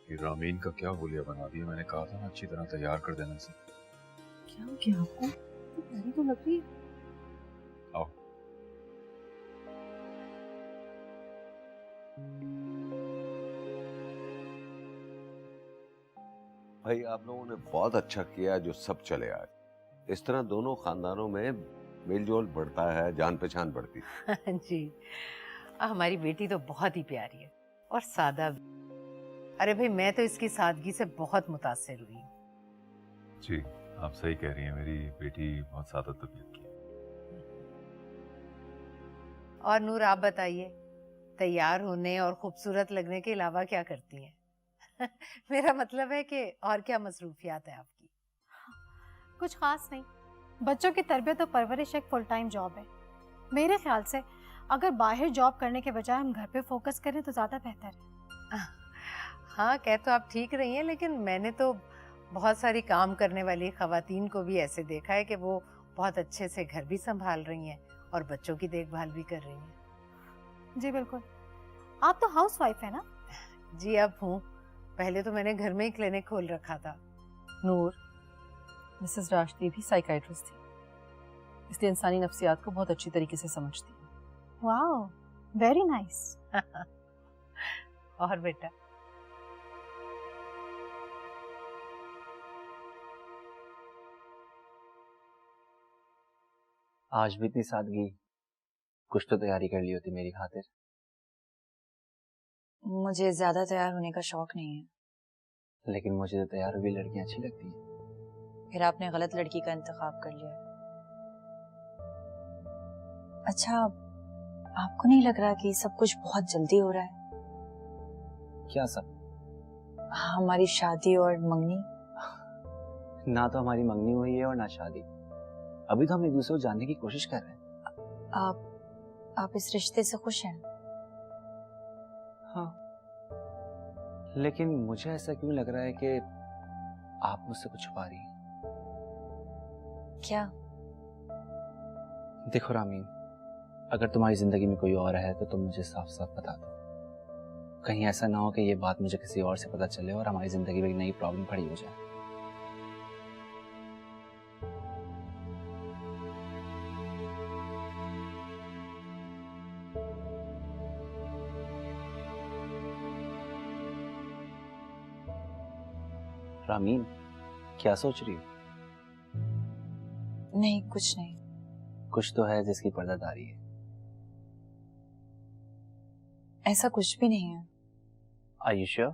ये रामीन का क्या हुलिया बना दिया। मैंने कहा था ना अच्छी तरह तैयार कर देना इसे। क्या हो गया आपको? तो प्यारी तो लग रही है। आओ। भाई आप लोगों ने बहुत अच्छा किया जो सब चले आए। इस तरह दोनों खानदानों में मेलजोल बढ़ता है, जान पहचान बढ़ती है। जी हमारी बेटी तो बहुत ही प्यारी है और सादा भी। अरे भाई मैं तो इसकी सादगी से बहुत मुतासिर हुई। जी आप सही कह रही हैं, मेरी बेटी बहुत सादा तबीयत की है। और नूर आप बताइए, तैयार होने और खूबसूरत लगने के अलावा क्या करती हैं? मेरा मतलब है कि और क्या मसरूफियात है आपकी? कुछ खास नहीं, बच्चों की तरबियत और परवरिश एक फुल टाइम जॉब है। मेरे ख्याल से अगर बाहर जॉब करने के बजाय हम घर पे फोकस करें तो ज़्यादा बेहतर है। हाँ कह तो आप ठीक रही हैं, लेकिन मैंने तो बहुत सारी काम करने वाली ख़वातीन को भी ऐसे देखा है कि वो बहुत अच्छे से घर भी संभाल रही हैं और बच्चों की देखभाल भी कर रही हैं। जी बिल्कुल, आप तो हाउस वाइफ है ना? जी अब हूँ, पहले तो मैंने घर में ही क्लिनिक खोल रखा था। नूर, मिसेस राशदी भी साइकाइट्रिस्ट थी, इसलिए इंसानी नफ्सियात को बहुत अच्छी तरीके से समझती है। Wow, very nice. और बेटा आज भी इतनी सादगी, कुछ तो तैयारी कर ली होती मेरी खातिर। मुझे ज्यादा तैयार होने का शौक नहीं है। लेकिन मुझे तो तैयार हुई लड़कियां अच्छी लगती हैं। फिर आपने गलत लड़की का इंतखाब कर लिया। अच्छा, आपको नहीं लग रहा कि सब कुछ बहुत जल्दी हो रहा है? क्या सब? हमारी शादी और मंगनी। ना तो हमारी मंगनी हुई है और ना शादी। अभी तो हम एक दूसरे को जानने की कोशिश कर रहे हैं। आप इस रिश्ते से खुश हैं? हाँ, लेकिन मुझे ऐसा क्यों लग रहा है कि आप मुझसे कुछ छुपा रही हैं। क्या? देखो रामीन, अगर तुम्हारी जिंदगी में कोई और है तो तुम मुझे साफ साफ बता दो। कहीं ऐसा ना हो कि ये बात मुझे किसी और से पता चले और हमारी जिंदगी में एक नई प्रॉब्लम खड़ी हो जाए। रामीन, क्या सोच रही हो? नहीं, कुछ नहीं। कुछ तो है जिसकी पर्दादारी है। ऐसा कुछ भी नहीं है। Are you sure?